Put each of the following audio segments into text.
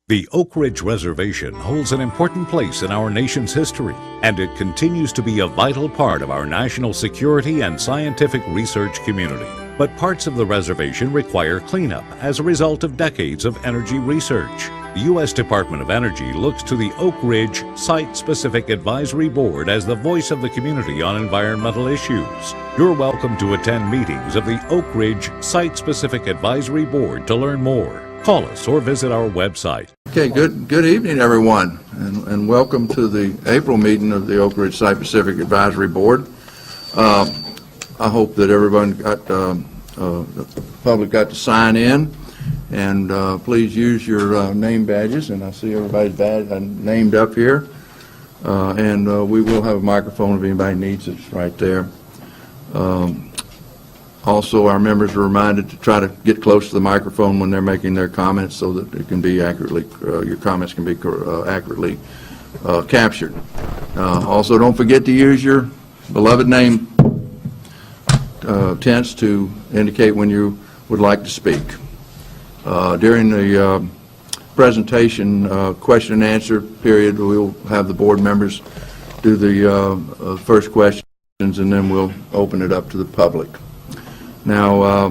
The Oak Ridge Reservation holds an important place in our nation's history, and it continues to be a vital part of our national security and scientific research community. But parts of the reservation require cleanup as a result of decades of energy research. The U.S. Department of Energy looks to the Oak Ridge Site-Specific Advisory Board as the voice of the community on environmental issues. You're welcome to attend meetings of the Oak Ridge Site-Specific Advisory Board to learn more. Call us or visit our website. Okay, good evening, everyone, and welcome to the April meeting of the Oak Ridge Site-Specific Advisory Board. I hope that everyone the public got to sign in, and please use your name badges, and I see everybody's badge named up here, and we will have a microphone if anybody needs it right there. Also, our members are reminded to try to get close to the microphone when they're making their comments so that it can be accurately, your comments can be accurately captured. Also, don't forget to use your beloved name tense to indicate when you would like to speak. During the presentation question and answer period, we'll have the board members do the first questions, and then we'll open it up to the public. Now,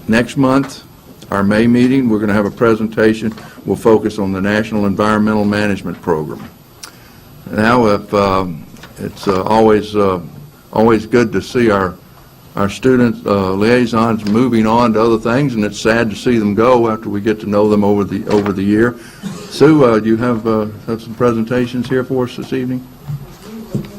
next month, our May meeting, we're going to have a presentation. We'll focus on the National Environmental Management Program. Now, it's always good to see our student liaisons moving on to other things, and it's sad to see them go after we get to know them over the year. Sue, do you have some presentations here for us this evening?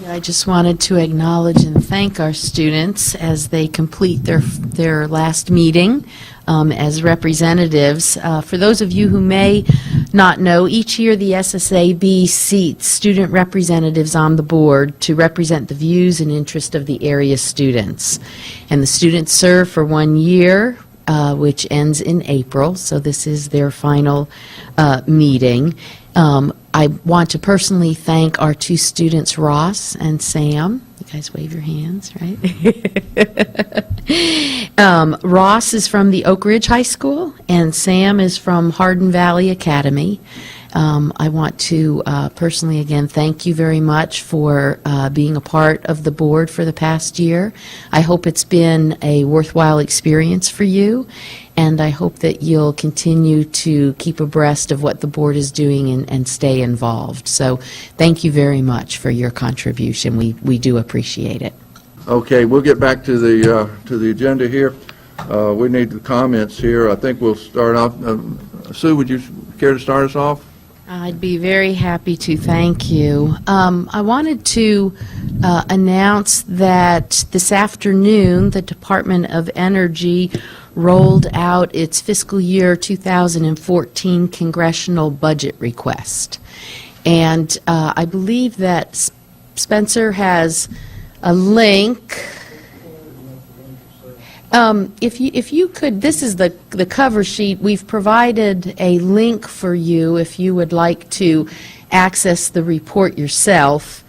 I just wanted to acknowledge and thank our students as they complete their last meeting as representatives. For those of you who may not know, each year the SSAB seats student representatives on the board to represent the views and interest of the area students. And the students serve for 1 year, which ends in April, so this is their final meeting. I want to personally thank our two students, Ross and Sam. You guys wave your hands, right? Ross is from the Oak Ridge High School, and Sam is from Hardin Valley Academy. I want to personally, again, thank you very much for being a part of the board for the past year. I hope it's been a worthwhile experience for you, and I hope that you'll continue to keep abreast of what the board is doing and stay involved. So thank you very much for your contribution. We do appreciate it. Okay, we'll get back to the agenda here. We need the comments here. I think we'll start off. Sue, would you care to start us off? I'd be very happy to. Thank you. I wanted to announce that this afternoon the Department of Energy rolled out its fiscal year 2014 congressional budget request. And I believe that Spencer has a link. If you could, this is the cover sheet. We've provided a link for you if you would like to access the report yourself.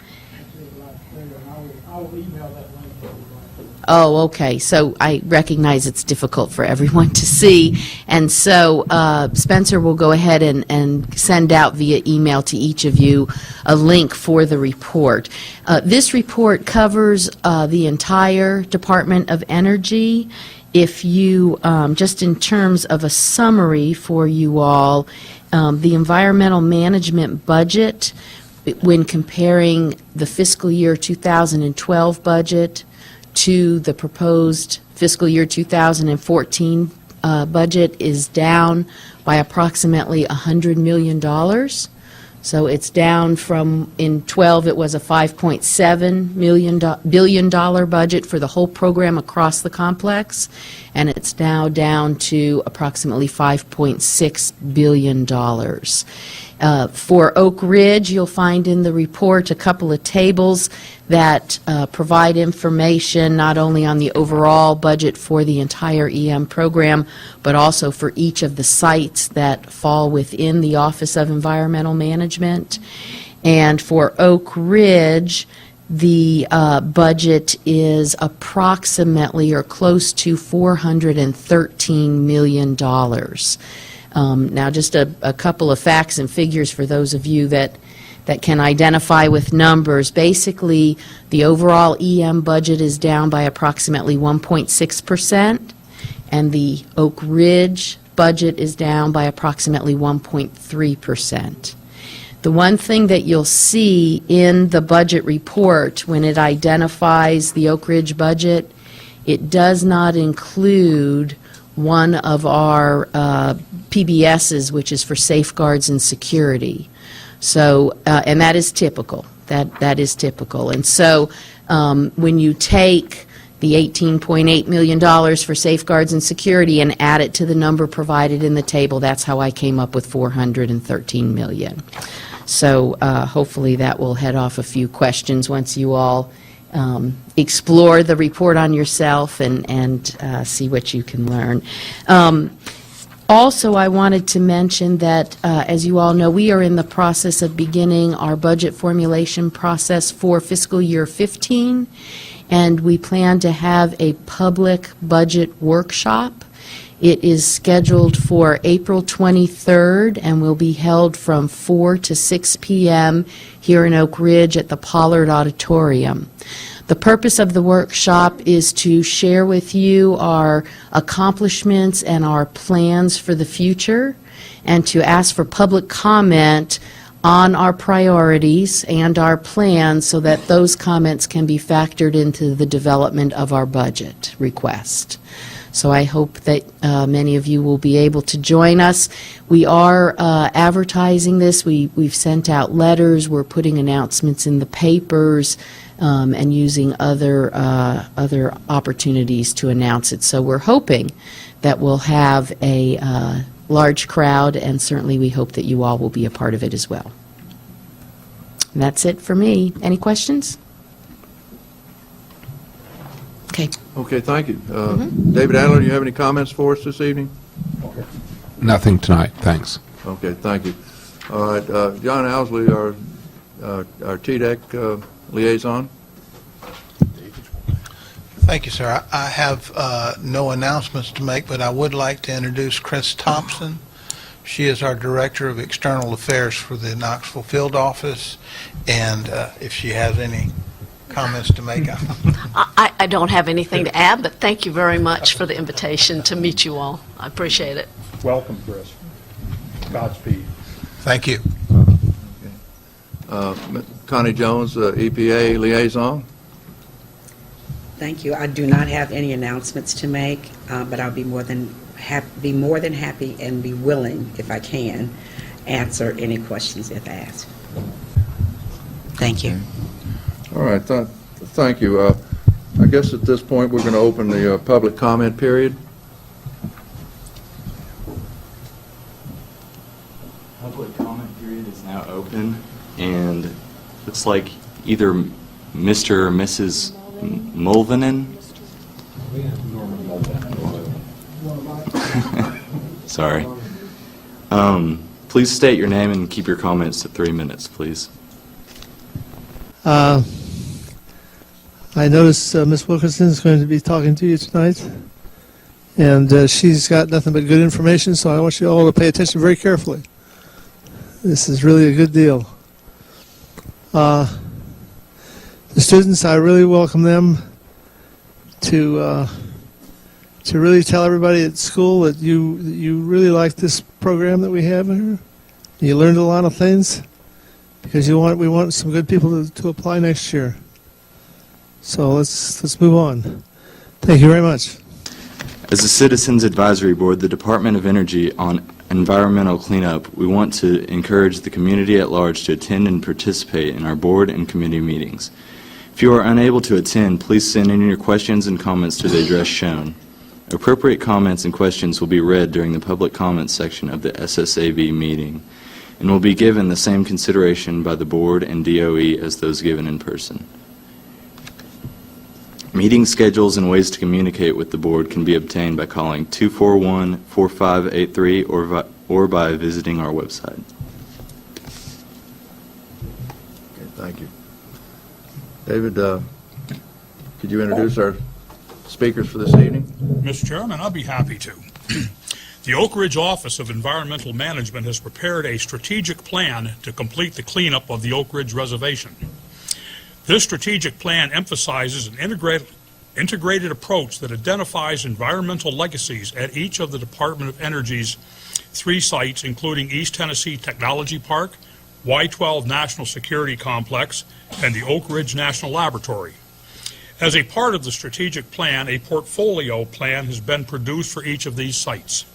Oh, okay. So I recognize it's difficult for everyone to see, and so Spencer will go ahead and send out via email to each of you a link for the report. This report covers the entire Department of Energy. If you, just in terms of a summary for you all, the environmental management budget, when comparing the fiscal year 2012 budget to the proposed fiscal year 2014 budget, is down by approximately $100 million. So it's down from, in 12 it was a $5.7 billion budget for the whole program across the complex, and it's now down to approximately $5.6 billion. For Oak Ridge, you'll find in the report a couple of tables that provide information not only on the overall budget for the entire EM program, but also for each of the sites that fall within the Office of Environmental Management. And for Oak Ridge, the budget is approximately or close to $413 million. Now, just a couple of facts and figures for those of you that can identify with numbers. Basically, the overall EM budget is down by approximately 1.6%, and the Oak Ridge budget is down by approximately 1.3%. The one thing that you'll see in the budget report when it identifies the Oak Ridge budget, it does not include one of our PBSs, which is for safeguards and security. So, and that is typical. That is typical. And so, when you take the $18.8 million for safeguards and security and add it to the number provided in the table, that's how I came up with $413 million. So, hopefully that will head off a few questions once you all explore the report on yourself and see what you can learn. Also, I wanted to mention that, as you all know, we are in the process of beginning our budget formulation process for fiscal year 15, and we plan to have a public budget workshop. It is scheduled for April 23rd and will be held from 4 to 6 p.m. here in Oak Ridge at the Pollard Auditorium. The purpose of the workshop is to share with you our accomplishments and our plans for the future, and to ask for public comment on our priorities and our plans so that those comments can be factored into the development of our budget request. So I hope that many of you will be able to join us. We are advertising this. We've sent out letters. We're putting announcements in the papers and using other opportunities to announce it. So we're hoping that we'll have a large crowd, and certainly we hope that you all will be a part of it as well. And that's it for me. Any questions? Okay. Okay, thank you. David Adler, do you have any comments for us this evening? Nothing tonight, thanks. Okay, thank you. All right, John Owsley, our TDEC liaison. Thank you, sir. I have no announcements to make, but I would like to introduce Chris Thompson. She is our Director of External Affairs for the Knoxville Field Office, and if she has any comments to make. I don't have anything to add, but thank you very much for the invitation to meet you all. I appreciate it. Welcome, Chris. Godspeed. Thank you. Connie Jones, EPA liaison. Thank you. I do not have any announcements to make, but I'll be more than happy and be willing, if I can, answer any questions if asked. Thank you. All right, thank you. I guess at this point we're going to open the public comment period. Public comment period is now open, and looks like either Mr. or Mrs. Mulvinen. Sorry. Please state your name and keep your comments to 3 minutes, please. I noticed Ms. Wilkinson is going to be talking to you tonight, and she's got nothing but good information, so I want you all to pay attention very carefully. This is really a good deal. The students, I really welcome them to really tell everybody at school that you really like this program that we have here. You learned a lot of things, because we want some good people to apply next year. So let's move on. Thank you very much. As a Citizens Advisory Board, the Department of Energy on environmental cleanup, we want to encourage the community at large to attend and participate in our board and committee meetings. If you are unable to attend, please send in your questions and comments to the address shown. Appropriate comments and questions will be read during the public comments section of the SSAB meeting, and will be given the same consideration by the board and DOE as those given in person. Meeting schedules and ways to communicate with the board can be obtained by calling 241-4583 or by visiting our website. Okay, thank you. David, could you introduce our speakers for this evening? Mr. Chairman, I'll be happy to. The Oak Ridge Office of Environmental Management has prepared a strategic plan to complete the cleanup of the Oak Ridge Reservation. This strategic plan emphasizes an integrated approach that identifies environmental legacies at each of the Department of Energy's 3 sites, including East Tennessee Technology Park, Y-12 National Security Complex, and the Oak Ridge National Laboratory. As a part of the strategic plan, a portfolio plan has been produced for each of these sites.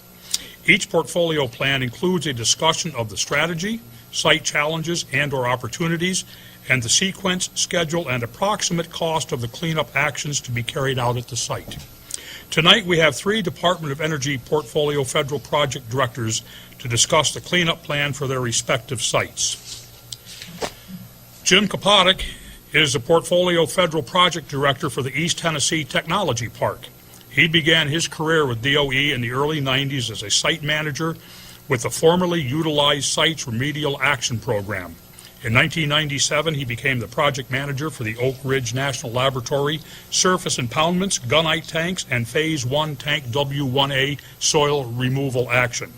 Each portfolio plan includes a discussion of the strategy, site challenges and/or opportunities, and the sequence, schedule, and approximate cost of the cleanup actions to be carried out at the site. Tonight, we have 3 Department of Energy Portfolio Federal Project Directors to discuss the cleanup plan for their respective sites. Jim Kapotic is the Portfolio Federal Project Director for the East Tennessee Technology Park. He began his career with DOE in the early 90s as a site manager with the formerly utilized Sites Remedial Action Program. In 1997, he became the project manager for the Oak Ridge National Laboratory, surface impoundments, gunite tanks, and Phase 1 Tank W1A soil removal action.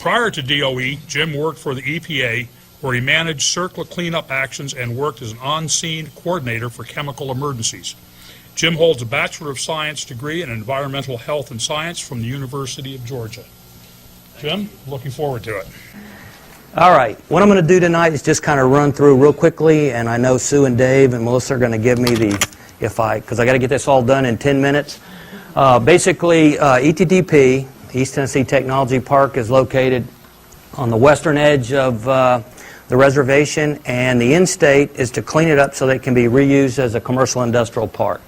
Prior to DOE, Jim worked for the EPA, where he managed CERCLA cleanup actions and worked as an on-scene coordinator for chemical emergencies. Jim holds a Bachelor of Science degree in Environmental Health and Science from the University of Georgia. Jim, looking forward to it. All right, what I'm going to do tonight is just kind of run through real quickly, and I know Sue and Dave and Melissa are going to give me because I got to get this all done in 10 minutes. Basically, ETTP, East Tennessee Technology Park, is located on the western edge of the reservation, and the end state is to clean it up so that it can be reused as a commercial industrial park.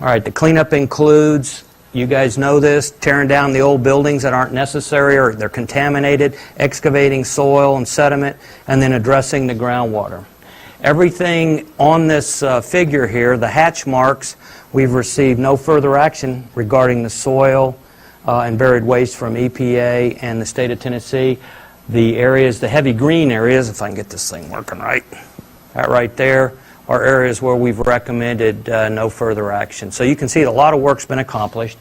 All right, the cleanup includes, you guys know this, tearing down the old buildings that aren't necessary or they're contaminated, excavating soil and sediment, and then addressing the groundwater. Everything on this figure here, the hatch marks, we've received no further action regarding the soil and buried waste from EPA and the state of Tennessee. The areas, the heavy green areas, if I can get this thing working right, that right there, are areas where we've recommended no further action. So you can see a lot of work's been accomplished.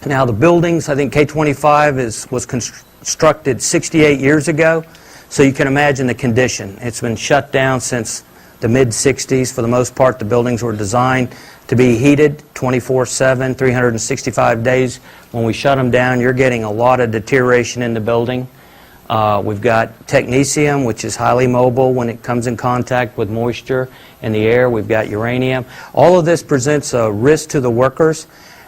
Now the buildings, I think K25 was constructed 68 years ago, so you can imagine the condition. It's been shut down since the mid-60s. For the most part, the buildings were designed to be heated 24/7, 365 days. When we shut them down, you're getting a lot of deterioration in the building. We've got technetium, which is highly mobile when it comes in contact with moisture in the air. We've got uranium. All of this presents a risk to the workers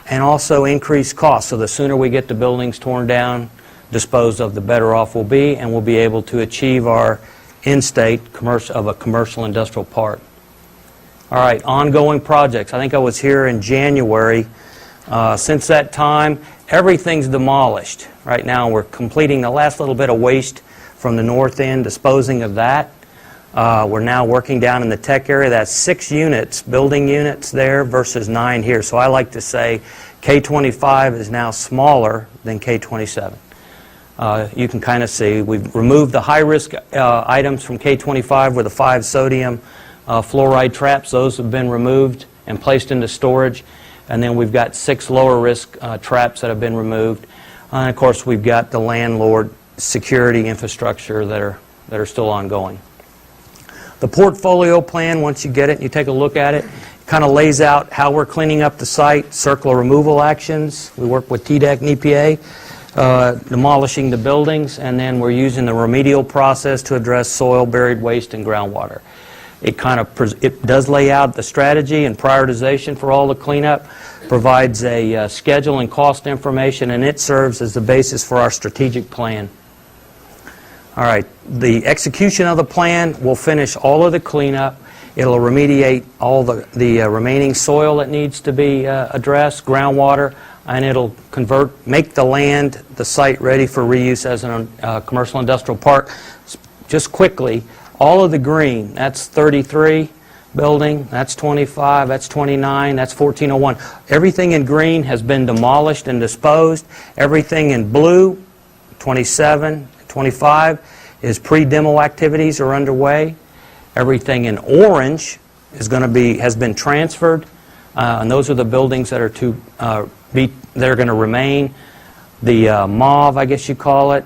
and also increased costs. So the sooner we get the buildings torn down, disposed of, the better off we'll be, and we'll be able to achieve our end state of a commercial industrial park. All right, ongoing projects. I think I was here in January. Since that time, everything's demolished. Right now we're completing the last little bit of waste from the north end, disposing of that. We're now working down in the tech area. That's 6 units, building units there versus 9 here. So I like to say K25 is now smaller than K27. You can kind of see we've removed the high-risk items from K25 with the 5 sodium fluoride traps. Those have been removed and placed into storage. And then we've got 6 lower-risk traps that have been removed. And of course, we've got the landlord security infrastructure that are still ongoing. The portfolio plan, once you get it, you take a look at it, kind of lays out how we're cleaning up the site, circular removal actions. We work with TDEC and EPA, demolishing the buildings, and then we're using the remedial process to address soil, buried waste, and groundwater. It does lay out the strategy and prioritization for all the cleanup, provides a schedule and cost information, and it serves as the basis for our strategic plan. All right, the execution of the plan will finish all of the cleanup. It'll remediate all the remaining soil that needs to be addressed, groundwater, and it'll make the land, the site ready for reuse as a commercial industrial park. Just quickly, all of the green, that's 33 building, that's 25, that's 29, that's 1401. Everything in green has been demolished and disposed. Everything in blue, 27, 25, is pre-demo activities are underway. Everything in orange has been transferred, and those are the buildings that are going to remain. The mauve, I guess you call it,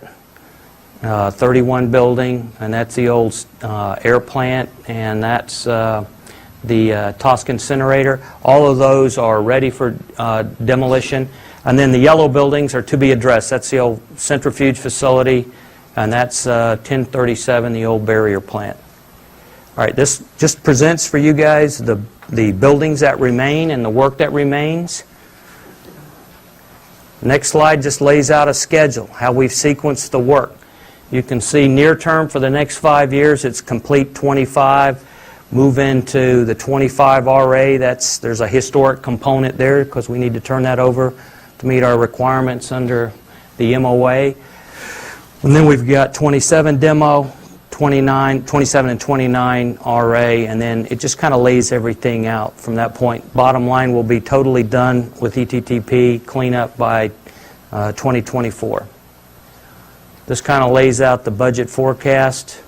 31 building, and that's the old air plant, and that's the Tosca incinerator. All of those are ready for demolition. And then the yellow buildings are to be addressed. That's the old centrifuge facility, and that's 1037, the old barrier plant. All right, this just presents for you guys the buildings that remain and the work that remains. Next slide just lays out a schedule, how we've sequenced the work. You can see near term for the next 5 years, it's complete 25. Move into the 25 RA, there's a historic component there because we need to turn that over to meet our requirements under the MOA. And then we've got 27 demo, 27 and 29 RA, and then it just kind of lays everything out from that point. Bottom line, will be totally done with ETTP cleanup by 2024. This kind of lays out the budget forecast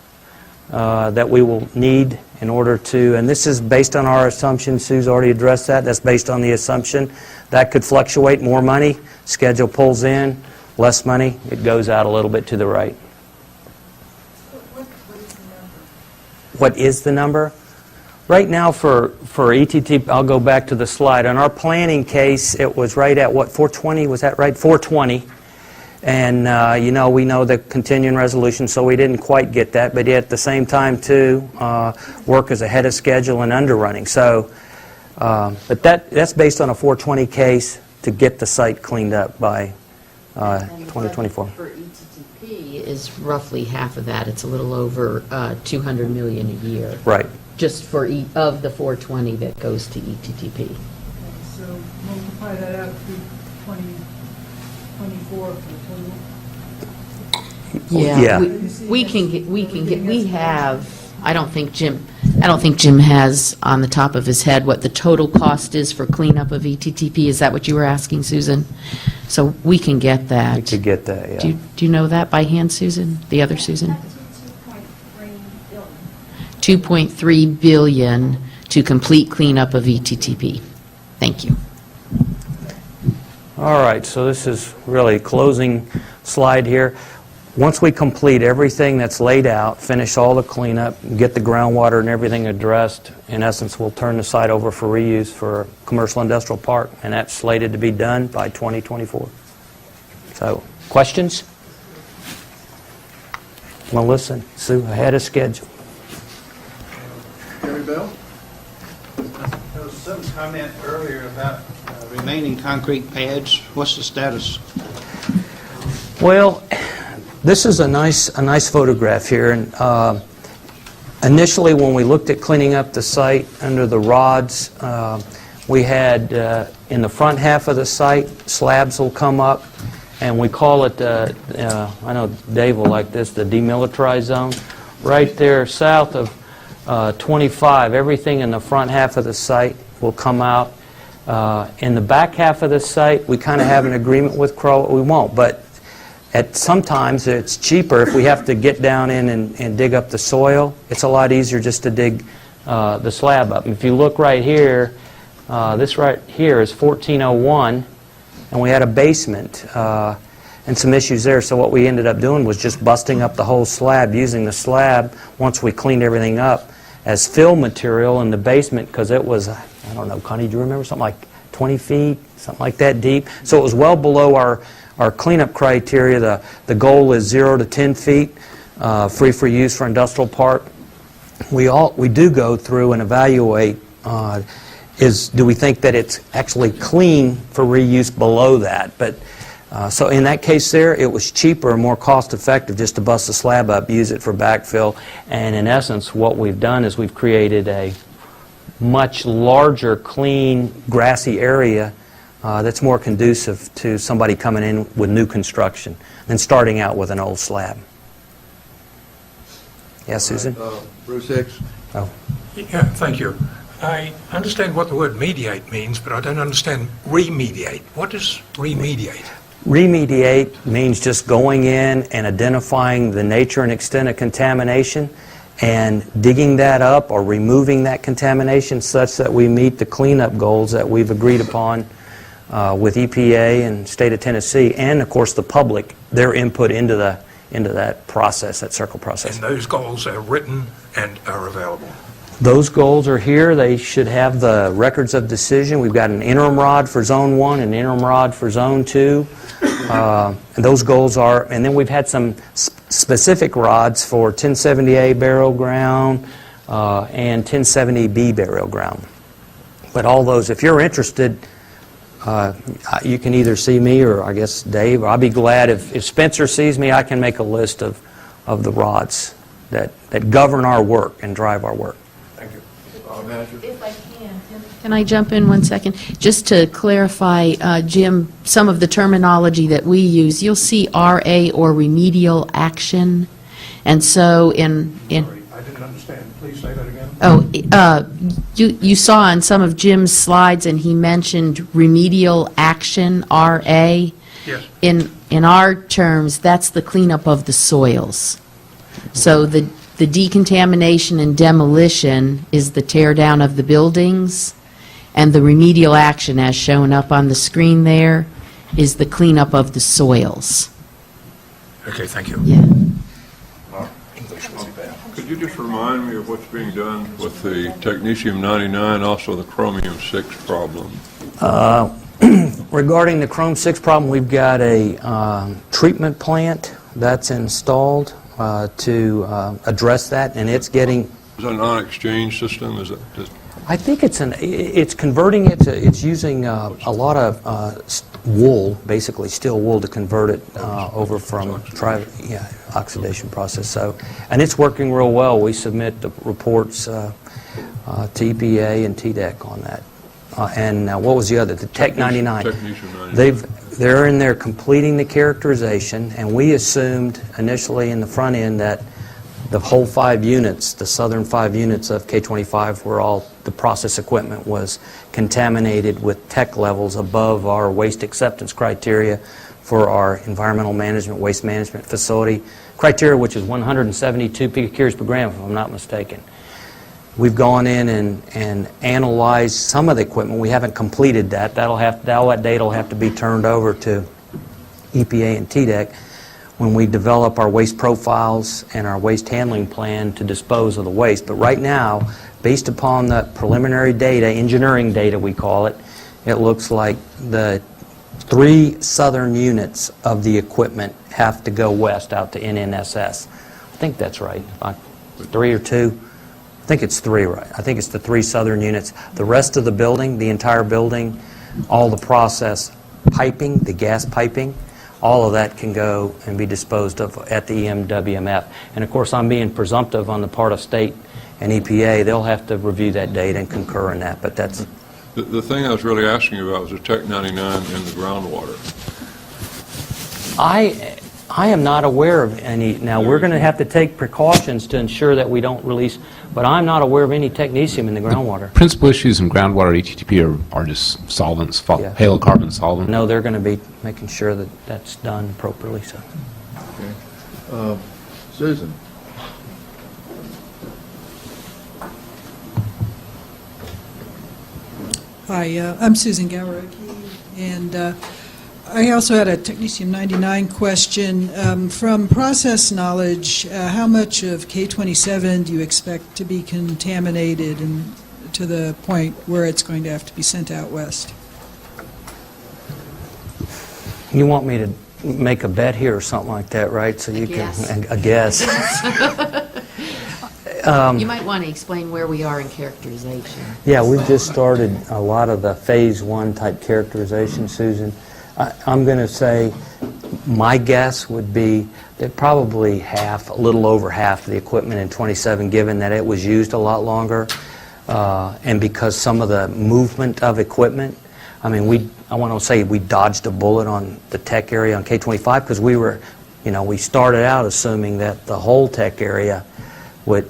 that we will need in order to, and this is based on our assumption. Sue's already addressed that. That's based on the assumption. That could fluctuate. More money, schedule pulls in. Less money, it goes out a little bit to the right. What is the number? Right now for ETTP, I'll go back to the slide. On our planning case, it was right at what, 420? Was that right? 420. And, you know, we know the continuing resolution, so we didn't quite get that. But yet at the same time, too, work is ahead of schedule and underrunning. So, but that's based on a 420 case to get the site cleaned up by 2024. For ETTP is roughly half of that. It's a little over $200 million a year. Right. Just for of the 420 that goes to ETTP. So multiply that out through 2024 for total. Yeah. We have. I don't think Jim has on the top of his head what the total cost is for cleanup of ETTP. Is that what you were asking, Susan? So we can get that. We could get that, yeah. Do you know that by hand, Susan? The other Susan? 2.3 billion to complete cleanup of ETTP. Thank you. All right, so this is really a closing slide here. Once we complete everything that's laid out, finish all the cleanup, get the groundwater and everything addressed, in essence, we'll turn the site over for reuse for commercial industrial park, and that's slated to be done by 2024. So, questions? Melissa, Sue, ahead of schedule. Gary Bell? There was some comment earlier about remaining concrete pads. What's the status? Well, this is a nice photograph here. And initially, when we looked at cleaning up the site under the rods, we had in the front half of the site, slabs will come up, and we call it, I know Dave will like this, the demilitarized zone. Right there, south of 25, everything in the front half of the site will come out. In the back half of the site, we kind of have an agreement with Crow. We won't, but sometimes it's cheaper if we have to get down in and dig up the soil. It's a lot easier just to dig the slab up. If you look right here, this right here is 1401, and we had a basement and some issues there. So what we ended up doing was just busting up the whole slab, using the slab once we cleaned everything up as fill material in the basement, because it was, I don't know, Connie, do you remember, something like 20 feet, something like that deep? So it was well below our cleanup criteria. The goal is 0 to 10 feet, free for use for industrial park. We do go through and evaluate, do we think that it's actually clean for reuse below that? But so in that case there, it was cheaper and more cost effective just to bust the slab up, use it for backfill, and in essence what we've done is we've created a much larger, clean, grassy area that's more conducive to somebody coming in with new construction than starting out with an old slab. Yeah, Susan? Bruce Hicks? Oh. Yeah, thank you. I understand what the word mediate means, but I don't understand remediate. What does remediate? Remediate means just going in and identifying the nature and extent of contamination and digging that up or removing that contamination such that we meet the cleanup goals that we've agreed upon with EPA and state of Tennessee, and of course the public, their input into that process, that circle process. And those goals are written and are available. Those goals are here. They should have the records of decision. We've got an interim rod for Zone 1 and an interim rod for Zone 2. And those goals are, and then we've had some specific rods for 1070A burial ground and 1070B burial ground. But all those, if you're interested, you can either see me or I guess Dave. I'll be glad if Spencer sees me, I can make a list of the rods that govern our work and drive our work. Thank you. If I can I jump in 1 second? Just to clarify, Jim, some of the terminology that we use, you'll see RA or remedial action. And so Sorry, I didn't understand. Please say that again. You saw on some of Jim's slides, and he mentioned remedial action, RA. Yes. In our terms, that's the cleanup of the soils. So the decontamination and demolition is the tear down of the buildings, and the remedial action, as shown up on the screen there, is the cleanup of the soils. Okay, thank you. Yeah. English was bad. Could you just remind me of what's being done with the technetium-99, also the chromium-6 problem? Regarding the Chrome-6 problem, we've got a treatment plant that's installed to address that, and it's getting... Is that an on-exchange system? Is it just... I think it's converting it to, it's using a lot of wool, basically steel wool, to convert it over from oxidation process. So, and it's working real well. We submit the reports to EPA and TDEC on that. And what was the other? The Tech 99. They're in there completing the characterization, and we assumed initially in the front end that the whole 5 units, the southern 5 units of K25, were all, the process equipment was contaminated with tech levels above our waste acceptance criteria for our environmental management, waste management facility criteria, which is 172 picocuries per gram, if I'm not mistaken. We've gone in and analyzed some of the equipment. We haven't completed that. All that data will have to be turned over to EPA and TDEC when we develop our waste profiles and our waste handling plan to dispose of the waste. But right now, based upon the preliminary data, engineering data we call it, it looks like the 3 southern units of the equipment have to go west out to NNSS. I think that's right. 3 or 2? I think it's 3, right? I think it's the 3 southern units. The rest of the building, the entire building, all the process piping, the gas piping, all of that can go and be disposed of at the EMWMF. And of course, I'm being presumptive on the part of state and EPA. They'll have to review that data and concur in that, but that's... The thing I was really asking about was the Tech 99 in the groundwater. I am not aware of any. Now, we're going to have to take precautions to ensure that we don't release, but I'm not aware of any technetium in the groundwater. Principal issues in groundwater ETTP are just solvents, halocarbon solvent. No, they're going to be making sure that that's done appropriately. So. Okay. Susan. Hi, I'm Susan Gawarocki, and I also had a technetium-99 question. From process knowledge, how much of K27 do you expect to be contaminated and to the point where it's going to have to be sent out west? You want me to make a bet here or something like that, right? So you can a guess. You might want to explain where we are in characterization. Yeah, we've just started a lot of the phase 1 type characterization, Susan. I'm going to say my guess would be that probably half, a little over half of the equipment in 27, given that it was used a lot longer, and because some of the movement of equipment, I mean, I want to say we dodged a bullet on the tech area on K25 because we started out assuming that the whole tech area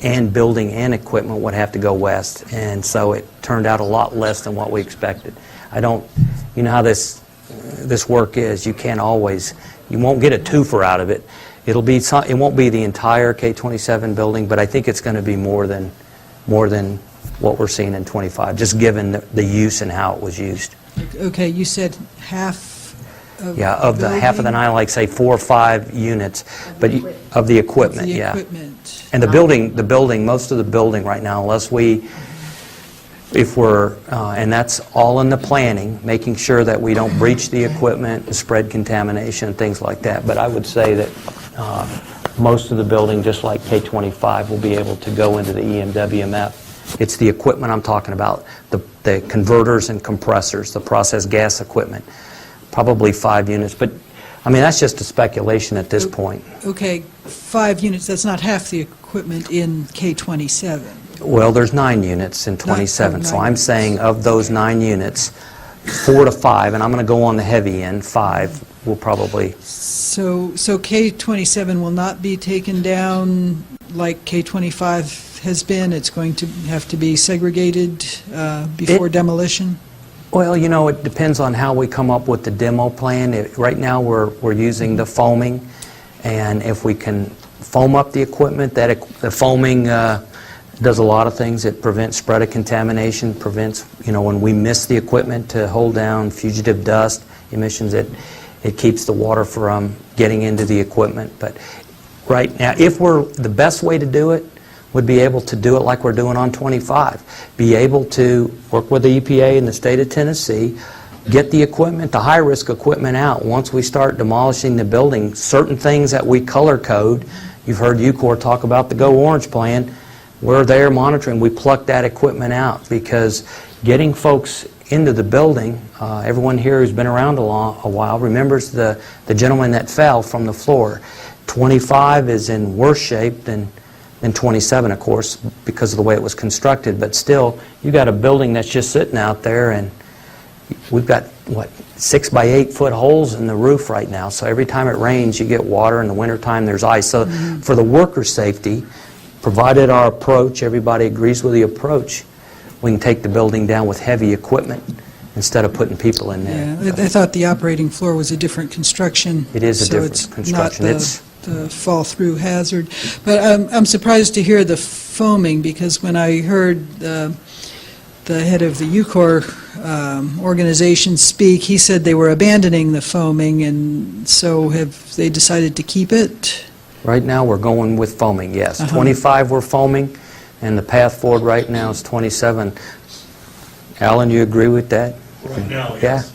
and building and equipment would have to go west, and so it turned out a lot less than what we expected. You know how this work is. You won't get a twofer out of it. It won't be the entire K27 building, but I think it's going to be more than what we're seeing in 25, just given the use and how it was used. Okay, you said half of Yeah, of the half of the building? 9, like say 4 or 5 units, but of the equipment, The yeah. equipment. And the building, most of the building right now, unless if we're, and that's all in the planning, making sure that we don't breach the equipment, and spread contamination, and things like that. But I would say that most of the building, just like K-25, will be able to go into the EMWMF. It's the equipment I'm talking about, the converters and compressors, the process gas equipment, probably 5 units. But, I mean, that's just a speculation at this point. Okay, 5 units, that's not half the equipment in K-27. Well, there's 9 units in 27, so 9 I'm units. saying of those 9 units, 4 to 5, and I'm going to go on the heavy end, 5 will probably, So K-27 will not be taken down like K-25 has been? It's going to have to be segregated before demolition? well, you know, it depends on how we come up with the demo plan. Right now, we're using the foaming, and if we can foam up the equipment, the foaming does a lot of things. It prevents spread of contamination, prevents, you know, when we miss the equipment to hold down fugitive dust emissions, it keeps the water from getting into the equipment. But right now, the best way to do it would be able to do it like we're doing on 25. Be able to work with the EPA in the state of Tennessee, get the equipment, the high-risk equipment out. Once we start demolishing the building, certain things that we color code, you've heard UCOR talk about the Go Orange plan, we're there monitoring. We pluck that equipment out because getting folks into the building, everyone here who's been around a while remembers the gentleman that fell from the floor. 25 is in worse shape than 27, of course, because of the way it was constructed. But still, you got a building that's just sitting out there, and we've got, 6 by 8 foot holes in the roof right now. So every time it rains, you get water. In the wintertime, there's ice. So for the worker safety, provided our approach, everybody agrees with the approach, we can take the building down with heavy equipment instead of putting people in there. Yeah, I thought the operating floor was a different construction. It is a different so it's construction. Not the fall-through hazard. But I'm surprised to hear the foaming, because when I heard the head of the UCOR organization speak, he said they were abandoning the foaming, and so have they decided to keep it? Right now, we're going with foaming, yes. 25, we're foaming, and the path forward right now is 27. Alan, you agree with that? Right now, Yeah. yes.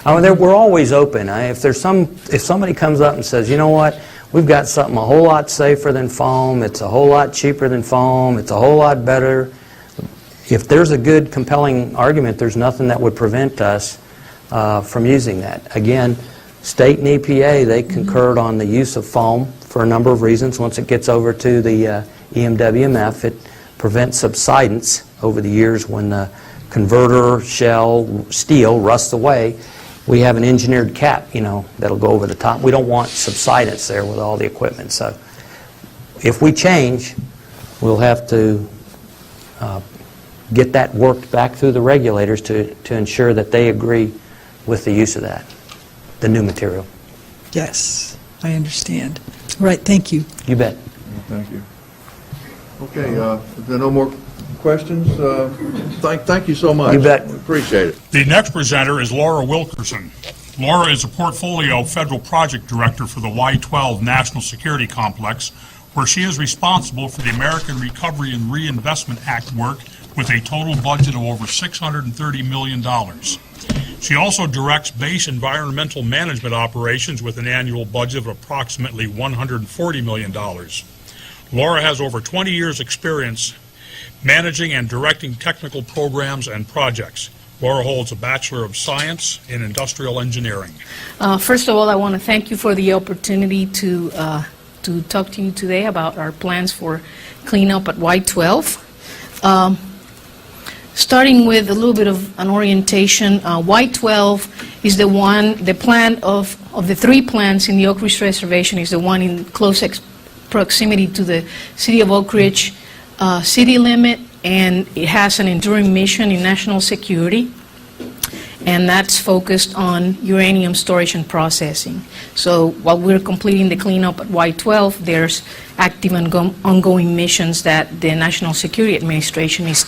I mean, we're always open. If somebody comes up and says, you know what, we've got something a whole lot safer than foam, it's a whole lot cheaper than foam, it's a whole lot better. If there's a good, compelling argument, there's nothing that would prevent us from using that. Again, state and EPA, they concurred on the use of foam for a number of reasons. Once it gets over to the EMWMF, it prevents subsidence over the years when the converter shell steel rusts away. We have an engineered cap, you know, that'll go over the top. We don't want subsidence there with all the equipment. So if we change, we'll have to get that worked back through the regulators to ensure that they agree with the use of that, the new material. Yes, I understand. All right, thank you. You bet. Thank you. Okay, if there are no more questions, thank you so much. You bet. We appreciate it. The next presenter is Laura Wilkerson. Laura is a Portfolio Federal Project Director for the Y-12 National Security Complex, where she is responsible for the American Recovery and Reinvestment Act work with a total budget of over $630 million. She also directs base environmental management operations with an annual budget of approximately $140 million. Laura has over 20 years' experience managing and directing technical programs and projects. Laura holds a Bachelor of Science in Industrial Engineering. First of all, I want to thank you for the opportunity to talk to you today about our plans for cleanup at Y-12. Starting with a little bit of an orientation, Y-12 is the plan of the 3 plants in the Oak Ridge Reservation is the one in close proximity to the City of Oak Ridge city limit, and it has an enduring mission in national security, and that's focused on uranium storage and processing. So while we're completing the cleanup at Y-12, there's active and ongoing missions that the National Security Administration is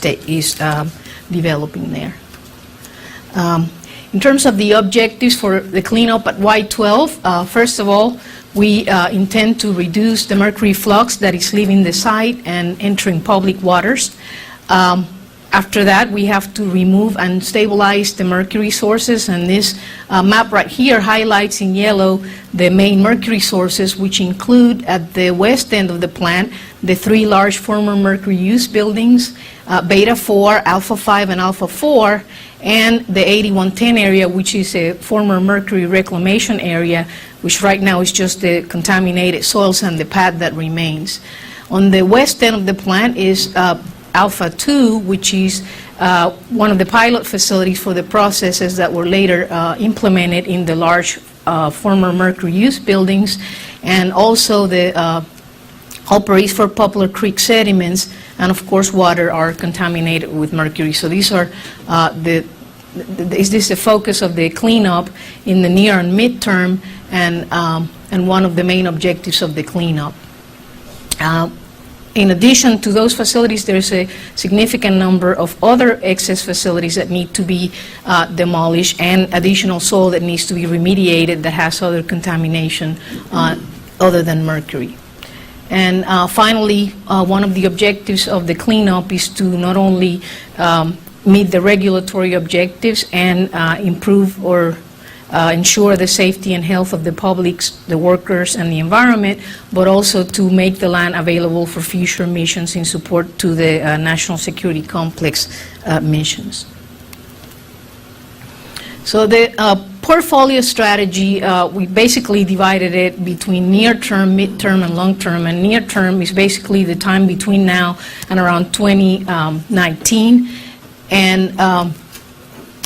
developing there. In terms of the objectives for the cleanup at Y12, first of all, we intend to reduce the mercury flux that is leaving the site and entering public waters. After that, we have to remove and stabilize the mercury sources, and this map right here highlights in yellow the main mercury sources, which include at the west end of the plant the 3 large former mercury use buildings, Beta 4, Alpha 5, and Alpha 4, and the 8110 area, which is a former mercury reclamation area, which right now is just the contaminated soils and the pad that remains. On the west end of the plant is Alpha 2, which is one of the pilot facilities for the processes that were later implemented in the large former mercury use buildings, and also the operates for Poplar Creek sediments, and of course water are contaminated with mercury. So these are is this the focus of the cleanup in the near and midterm, and one of the main objectives of the cleanup. In addition to those facilities, there's a significant number of other excess facilities that need to be demolished, and additional soil that needs to be remediated that has other contamination other than mercury. And finally, one of the objectives of the cleanup is to not only meet the regulatory objectives and improve or ensure the safety and health of the public, the workers, and the environment, but also to make the land available for future missions in support to the national security complex missions. So the portfolio strategy, we basically divided it between near-term, mid-term, and long-term. And near-term is basically the time between now and around 2019. And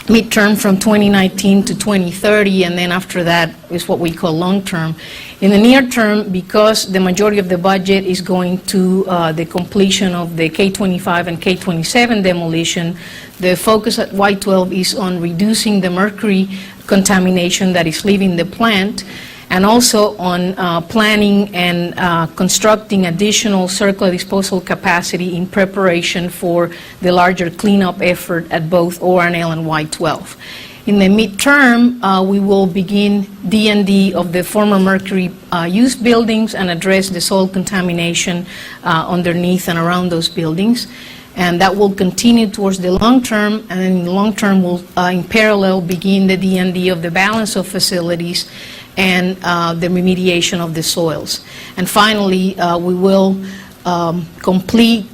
midterm from 2019 to 2030, and then after that is what we call long-term. In the near term, because the majority of the budget is going to the completion of the K-25 and K-27 demolition, the focus at Y-12 is on reducing the mercury contamination that is leaving the plant, and also on planning and constructing additional circular disposal capacity in preparation for the larger cleanup effort at both ORNL and Y-12. In the midterm, we will begin D&D of the former mercury use buildings and address the soil contamination underneath and around those buildings. And that will continue towards the long term, and in the long term we'll in parallel begin the D&D of the balance of facilities and the remediation of the soils. And finally, we will complete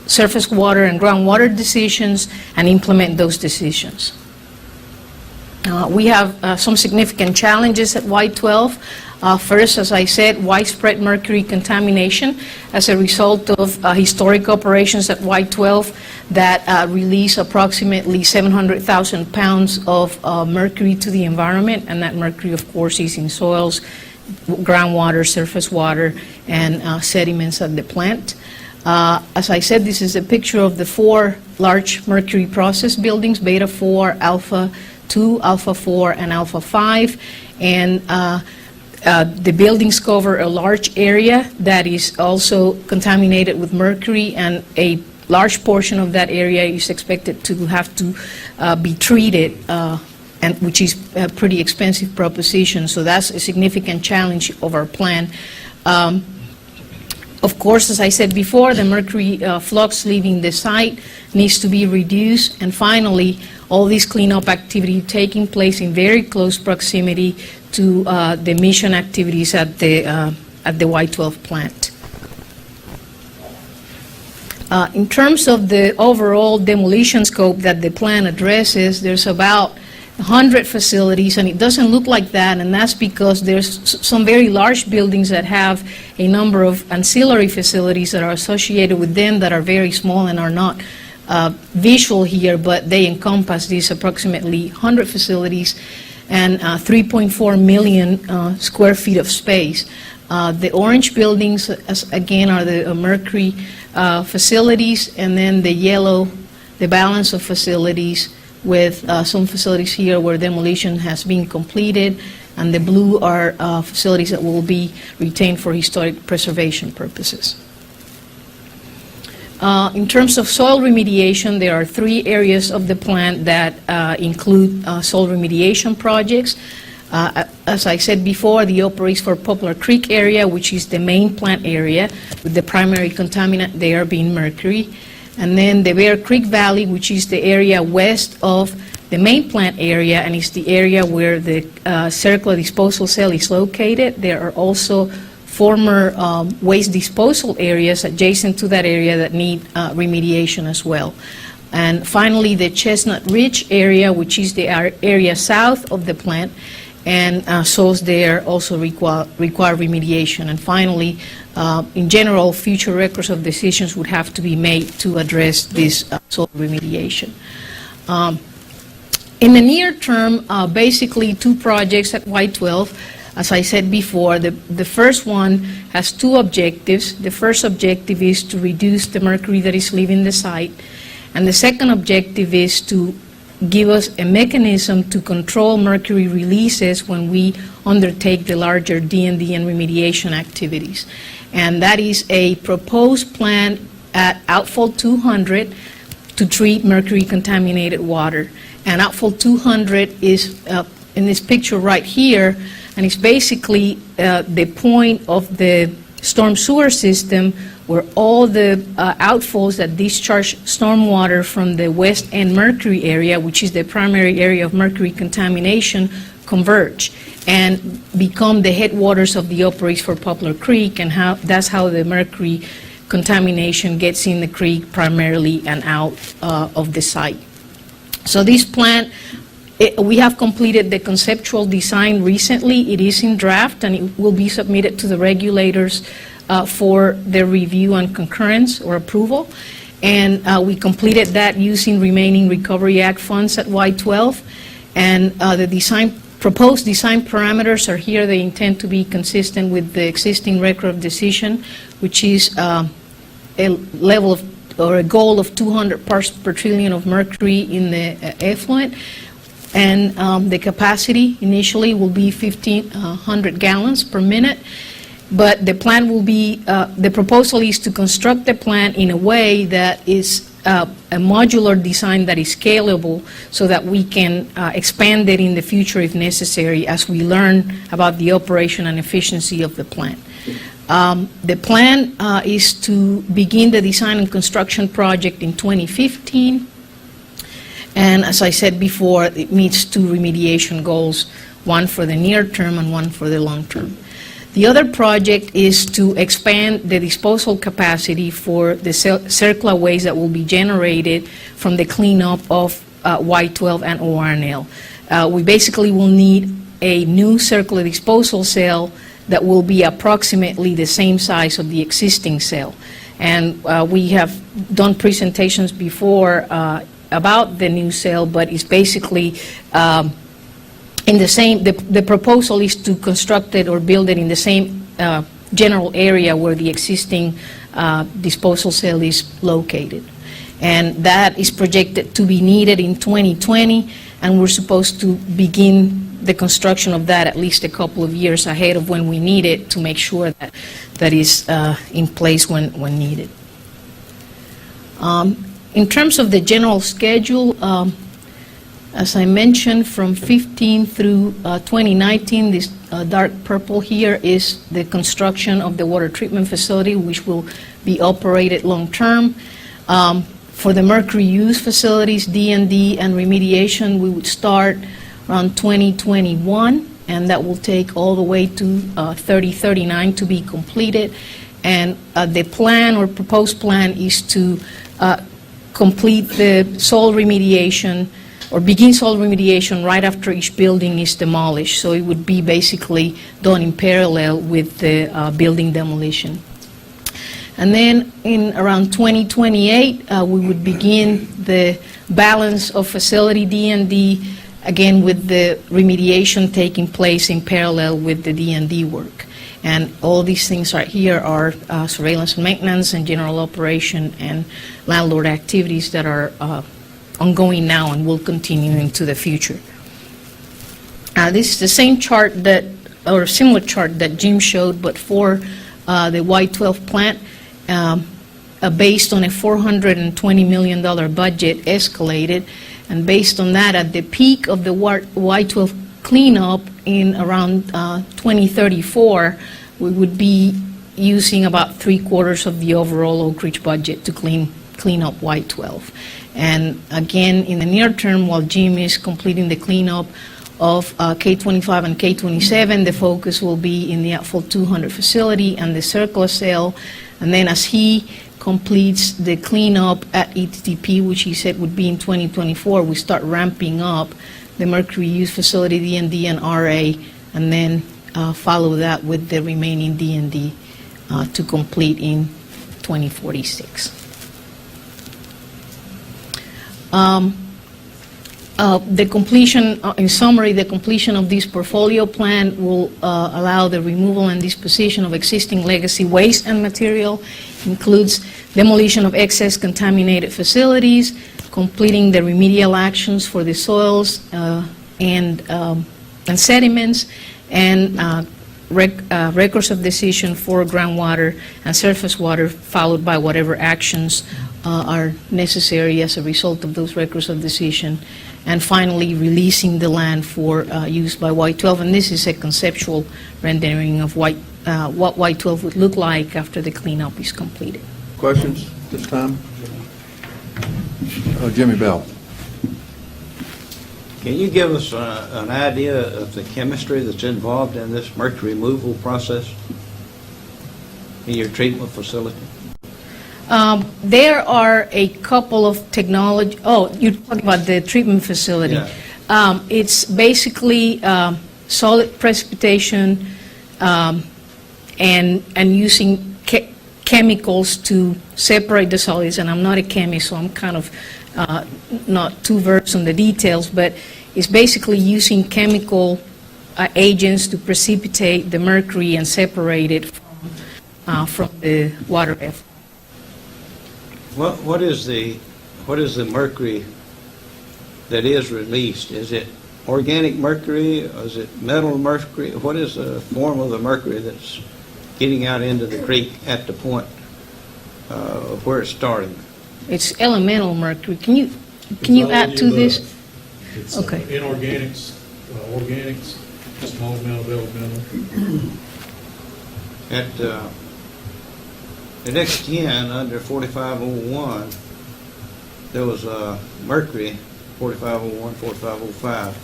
surface water and groundwater decisions and implement those decisions. We have some significant challenges at Y-12. First, as I said, widespread mercury contamination as a result of historic operations at Y-12 that release approximately 700,000 pounds of mercury to the environment, and that mercury, of course, is in soils, groundwater, surface water, and sediments at the plant. As I said, this is a picture of the 4 large mercury process buildings, Beta 4, Alpha 2, Alpha 4, and Alpha 5, and the buildings cover a large area that is also contaminated with mercury, and a large portion of that area is expected to have to be treated, and which is a pretty expensive proposition. So that's a significant challenge of our plan. Of course, as I said before, the mercury flux leaving the site needs to be reduced, and finally, all this cleanup activity taking place in very close proximity to the mission activities at the Y-12 plant. In terms of the overall demolition scope that the plan addresses, there's about 100 facilities, and it doesn't look like that, and that's because there's some very large buildings that have a number of ancillary facilities that are associated with them that are very small and are not visual here, but they encompass these approximately 100 facilities and 3.4 million square feet of space. The orange buildings, again, are the mercury facilities, and then the yellow, the balance of facilities, with some facilities here where demolition has been completed, and the blue are facilities that will be retained for historic preservation purposes. In terms of soil remediation, there are 3 areas of the plant that include soil remediation projects. As I said before, the operates for Poplar Creek area, which is the main plant area, with the primary contaminant there being mercury. And then the Bear Creek Valley, which is the area west of the main plant area, and is the area where the circular disposal cell is located. There are also former waste disposal areas adjacent to that area that need remediation as well. And finally, the Chestnut Ridge area, which is the area south of the plant, and soils there also require remediation. And finally, in general, future records of decisions would have to be made to address this soil remediation. In the near term, basically 2 projects at Y12. As I said before, the first one has 2 objectives. The first objective is to reduce the mercury that is leaving the site, and the second objective is to give us a mechanism to control mercury releases when we undertake the larger D&D and remediation activities. And that is a proposed plan at Outfall 200 to treat mercury-contaminated water. And Outfall 200 is in this picture right here, and it's basically the point of the storm sewer system where all the outfalls that discharge stormwater from the West End Mercury area, which is the primary area of mercury contamination, converge and become the headwaters of the operates for Poplar Creek, and that's how the mercury contamination gets in the creek primarily and out of the site. So this plant, we have completed the conceptual design recently. It is in draft, and it will be submitted to the regulators for their review and concurrence or approval. And we completed that using remaining Recovery Act funds at Y12. And the proposed design parameters are here. They intend to be consistent with the existing record of decision, which is a level of, or a goal of 200 parts per trillion of mercury in the effluent. And the capacity initially will be 1,500 gallons per minute. But the plan will be, the proposal is to construct the plant in a way that is a modular design that is scalable so that we can expand it in the future if necessary as we learn about the operation and efficiency of the plant. The plan is to begin the design and construction project in 2015. And as I said before, it meets 2 remediation goals, one for the near term and one for the long term. The other project is to expand the disposal capacity for the circular waste that will be generated from the cleanup of Y12 and ORNL. We basically will need a new circular disposal cell that will be approximately the same size of the existing cell. And we have done presentations before about the new cell, but it's basically in the same, the proposal is to construct it or build it in the same general area where the existing disposal cell is located. And that is projected to be needed in 2020, and we're supposed to begin the construction of that at least a couple of years ahead of when we need it to make sure that that is in place when needed. In terms of the general schedule, as I mentioned, from 15 through 2019, this dark purple here is the construction of the water treatment facility, which will be operated long-term. For the mercury use facilities, D&D and remediation, we would start around 2021, and that will take all the way to 3039 to be completed. And the plan or proposed plan is to complete the soil remediation or begin soil remediation right after each building is demolished. So it would be basically done in parallel with the building demolition. And then in around 2028, we would begin the balance of facility D&D, again with the remediation taking place in parallel with the D&D work. And all these things right here are surveillance and maintenance and general operation and landlord activities that are ongoing now and will continue into the future. This is the same chart that, or similar chart that Jim showed, but for the Y12 plant. based on a $420 million budget escalated, and based on that, at the peak of the Y12 cleanup in around 2034, we would be using about 3/4 of the overall Oak Ridge budget to clean up Y12. And again, in the near term, while Jim is completing the cleanup of K25 and K27, the focus will be in the outfall 200 facility and the circular cell. And then as he completes the cleanup at ETTP, which he said would be in 2024, we start ramping up the mercury use facility, D&D and RA, and then follow that with the remaining D&D to complete in 2046. The completion, in summary, the completion of this portfolio plan will allow the removal and disposition of existing legacy waste and material, includes demolition of excess contaminated facilities, completing the remedial actions for the soils and sediments, and records of decision for groundwater and surface water, followed by whatever actions are necessary as a result of those records of decision, and finally releasing the land for use by Y12. And this is a conceptual rendering of what Y12 would look like after the cleanup is completed. Questions this time? Jimmy Bell. Can you give us an idea of the chemistry that's involved in this mercury removal process in your treatment facility? There are a couple of technology. Oh, you're talking about the treatment facility. Yeah. It's basically solid precipitation and using chemicals to separate the solids. And I'm not a chemist, so I'm kind of not too versed on the details, but it's basically using chemical agents to precipitate the mercury and separate it from the water effluent. What is the mercury that is released? Is it organic mercury, or is it metal mercury? What is the form of the mercury that's getting out into the creek at the point of where it's starting? It's elemental mercury. Can you add to this? It's Okay. Inorganics, organics, small amount of elemental. At X10 under 4501, there was mercury 4501, 4505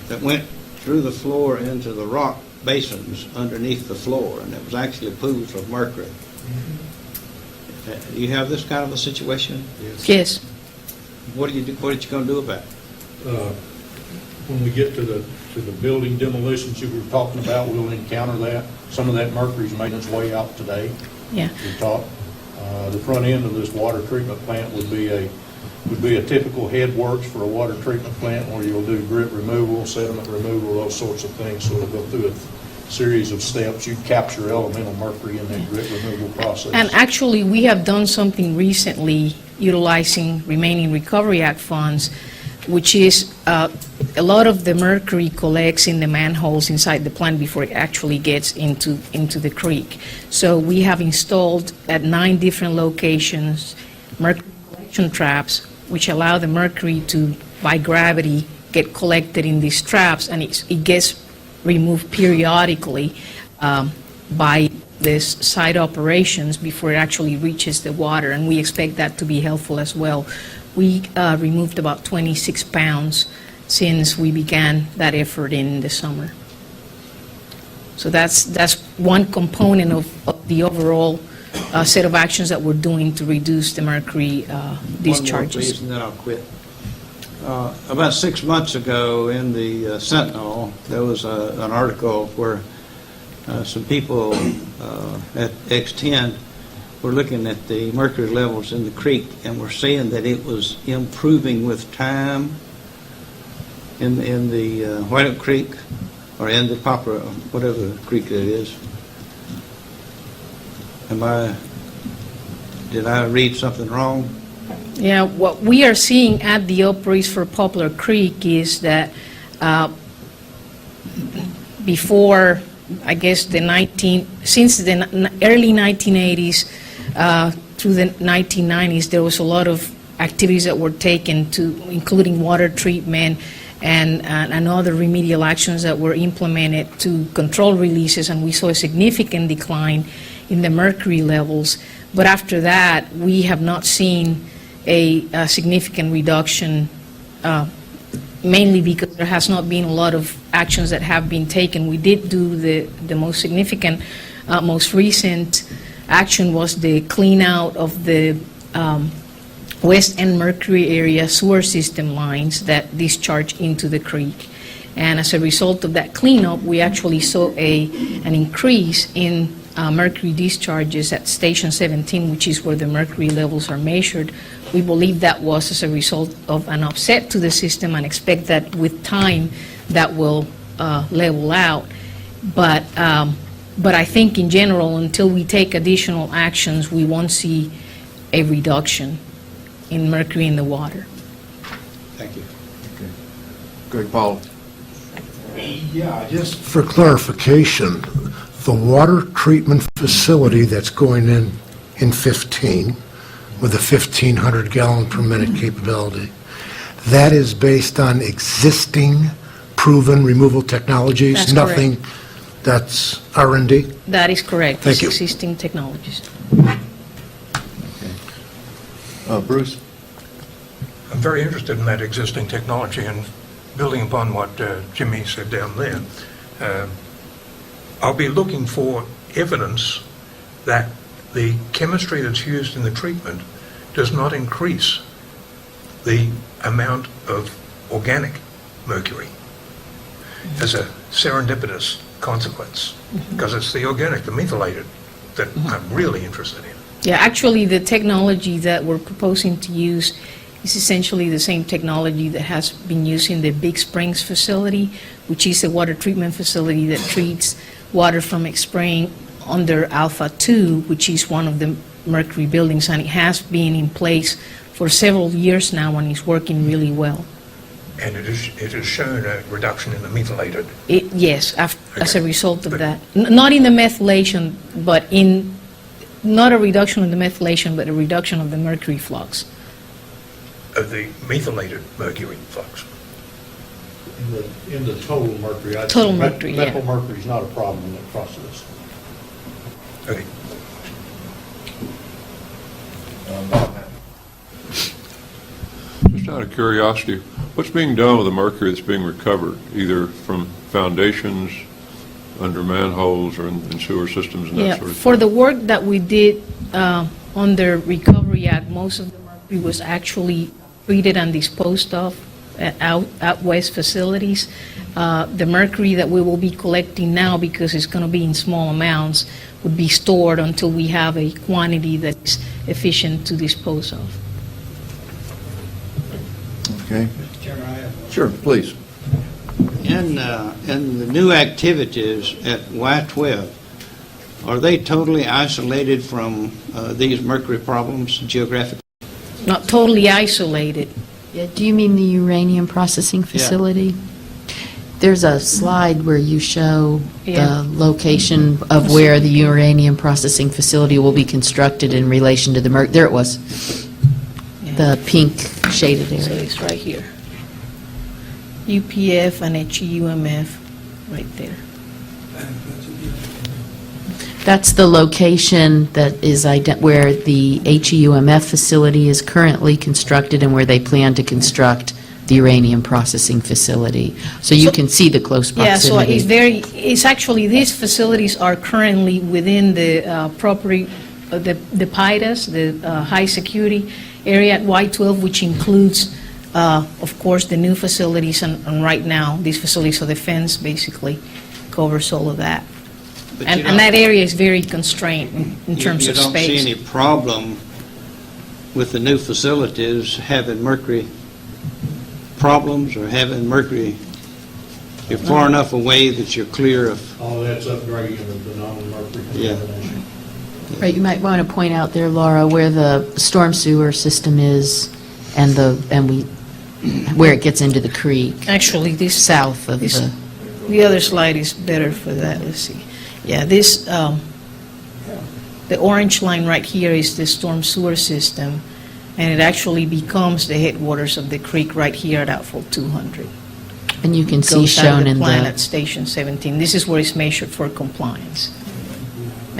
that went through the floor into the rock basins underneath the floor, and it was actually pools of mercury. Do you have this kind of a situation? Yes. What are you going to do about it? When we get to the building demolitions you were talking about, we'll encounter that. Some of that mercury's made its way out today. Yeah. We talked. The front end of this water treatment plant would be a typical headworks for a water treatment plant, where you'll do grit removal, sediment removal, those sorts of things. So it'll go through a series of steps. You capture elemental mercury in that grit removal process. And actually, we have done something recently utilizing remaining Recovery Act funds, which is a lot of the mercury collects in the manholes inside the plant before it actually gets into the creek. So we have installed at 9 different locations mercury collection traps, which allow the mercury to, by gravity, get collected in these traps, and it gets removed periodically by this site operations before it actually reaches the water, and we expect that to be helpful as well. We removed about 26 pounds since we began that effort in the summer. So that's one component of the overall set of actions that we're doing to reduce the mercury discharges. One more, please, and then I'll quit. About 6 months ago in the Sentinel, there was an article where some people at X10 were looking at the mercury levels in the creek, and were saying that it was improving with time in the White Oak Creek, or in the Poplar, whatever creek it is. Did I read something wrong? Yeah, what we are seeing at the operates for Poplar Creek is that before I guess, since the early 1980s through the 1990s, there was a lot of activities that were taken including water treatment and other remedial actions that were implemented to control releases, and we saw a significant decline in the mercury levels. But after that, we have not seen a significant reduction, mainly because there has not been a lot of actions that have been taken. We did do the most significant, most recent action was the clean out of the West End Mercury area sewer system lines that discharge into the creek. And as a result of that cleanup, we actually saw an increase in mercury discharges at Station 17, which is where the mercury levels are measured. We believe that was as a result of an upset to the system, and expect that with time that will level out. But I think in general, until we take additional actions, we won't see a reduction in mercury in the water. Thank you. Okay. Greg Paul. Yeah, just for clarification, the water treatment facility that's going in 15 with a 1,500 gallon per minute capability, that is based on existing proven removal technologies? That's Nothing correct. That's R&D? That is correct. Thank It's you. existing technologies. Bruce? I'm very interested in that existing technology, and building upon what Jimmy said down there, I'll be looking for evidence that the chemistry that's used in the treatment does not increase the amount of organic mercury as a serendipitous consequence, because it's the organic, the methylated, that I'm really interested in. Yeah, actually, the technology that we're proposing to use is essentially the same technology that has been used in the Big Springs facility, which is a water treatment facility that treats water from a spring under Alpha 2, which is one of the mercury buildings, and it has been in place for several years now and is working really well. And it has shown a reduction in the methylated. Yes, as a result of that. Not in the methylation, but not a reduction in the methylation, but a reduction of the mercury flux. Of the methylated mercury flux. In the total mercury. I'd Total say mercury, yeah. Methyl mercury is not a problem in that process. Okay. Just out of curiosity, what's being done with the mercury that's being recovered, either from foundations, under manholes, or in sewer systems and that sort of For thing? the work that we did on the Recovery Act, most of the mercury was actually treated and disposed of at West facilities. The mercury that we will be collecting now, because it's going to be in small amounts, would be stored until we have a quantity that's efficient to dispose of. Okay. Mr. Chairman, I have Sure, please. In the new activities at Y12, are they totally isolated from these mercury problems geographically? Not totally isolated. Yeah, do you mean the uranium processing facility? There's a slide where you show the location of where the uranium processing facility will be constructed in relation to the mercury. There it was. The pink shaded So area. it's right here. UPF and HEUMF, right there. That's the location that is where the HEUMF facility is currently constructed and where they plan to construct the uranium processing facility. So you can see the close proximity. Yeah, so it's actually, these facilities are currently within the property, the PIDAS, the high security area at Y12, which includes, of course, the new facilities, and right now, these facilities, so the fence basically covers all of that. And that area is very constrained in terms of You don't see space. any problem with the new facilities having mercury problems, or having mercury, you're far enough away that you're clear of... All that's upgrading of the non-mercury Yeah. contamination. Right, you might want to point out there, Laura, where the storm sewer system is and where it gets into the creek. Actually, this south of this- the The other slide is better for that. Let's see. Yeah, this, the orange line right here is the storm sewer system, and it actually becomes the headwaters of the creek right here at outfall 200. And you can see Goes out of shown the in plan the, at Station 17. This is where it's measured for compliance.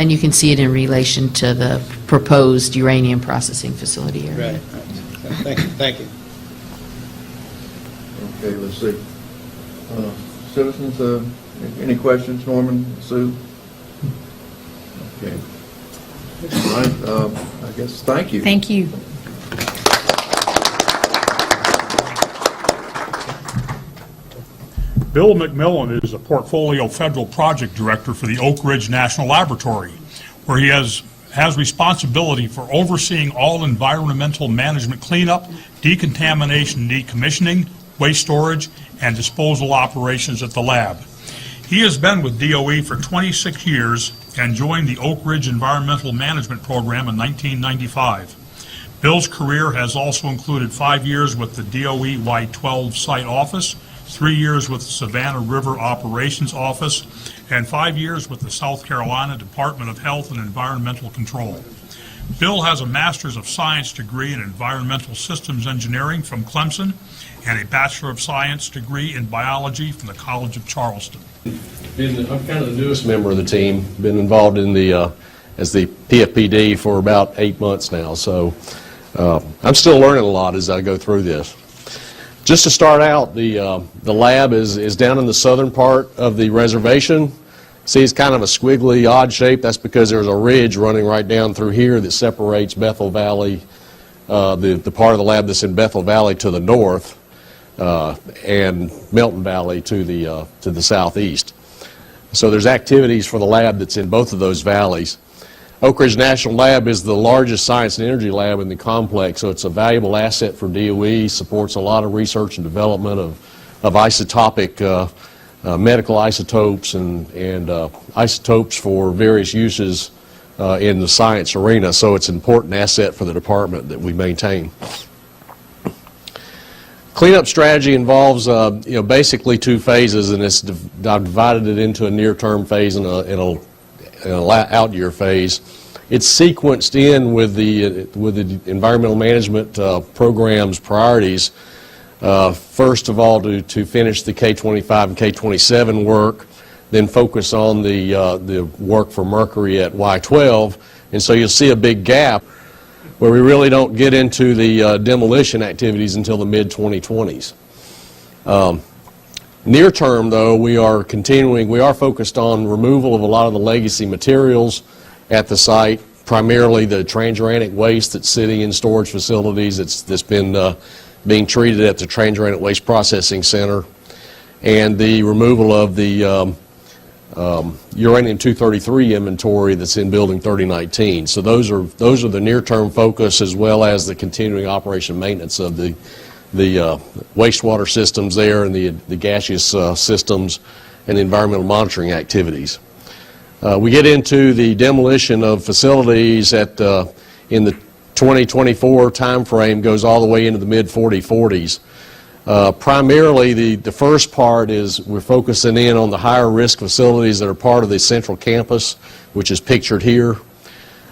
and you can see it in relation to the proposed uranium processing facility area. Right. Thank you. Thank you. Okay, let's see. Citizens, any questions, Norman, Sue? Okay. All right, I guess, thank you. Thank you. Bill McMillan is a Portfolio Federal Project Director for the Oak Ridge National Laboratory, where he has responsibility for overseeing all environmental management cleanup, decontamination, decommissioning, waste storage, and disposal operations at the lab. He has been with DOE for 26 years and joined the Oak Ridge Environmental Management Program in 1995. Bill's career has also included 5 years with the DOE Y-12 site office, 3 years with the Savannah River Operations Office, and 5 years with the South Carolina Department of Health and Environmental Control. Bill has a Master's of Science degree in Environmental Systems Engineering from Clemson and a Bachelor of Science degree in Biology from the College of Charleston. I'm kind of the newest member of the team. Been involved in the as the PFPD for about 8 months now, so I'm still learning a lot as I go through this. Just to start out, the lab is down in the southern part of the reservation. See, it's kind of a squiggly, odd shape. That's because there's a ridge running right down through here that separates Bethel Valley, the part of the lab that's in Bethel Valley to the north, and Melton Valley to the southeast. So there's activities for the lab that's in both of those valleys. Oak Ridge National Lab is the largest science and energy lab in the complex, so it's a valuable asset for DOE, supports a lot of research and development of isotopic medical isotopes and isotopes for various uses in the science arena, so it's an important asset for the department that we maintain. Cleanup strategy involves basically 2 phases, and I've divided it into a near-term phase and an out-year phase. It's sequenced in with the environmental management program's priorities. First of all, to finish the K-25 and K-27 work, then focus on the work for mercury at Y-12, and so you'll see a big gap where we really don't get into the demolition activities until the mid-2020s. Near term, though, we are focused on removal of a lot of the legacy materials at the site, primarily the transuranic waste that's sitting in storage facilities that's been being treated at the Transuranic Waste Processing Center, and the removal of the uranium-233 inventory that's in Building 3019. So those are the near-term focus, as well as the continuing operation maintenance of the wastewater systems there and the gaseous systems and the environmental monitoring activities. We get into the demolition of facilities in the 2024 time frame, goes all the way into the mid-4040s. Primarily, the first part is we're focusing in on the higher risk facilities that are part of the central campus, which is pictured here.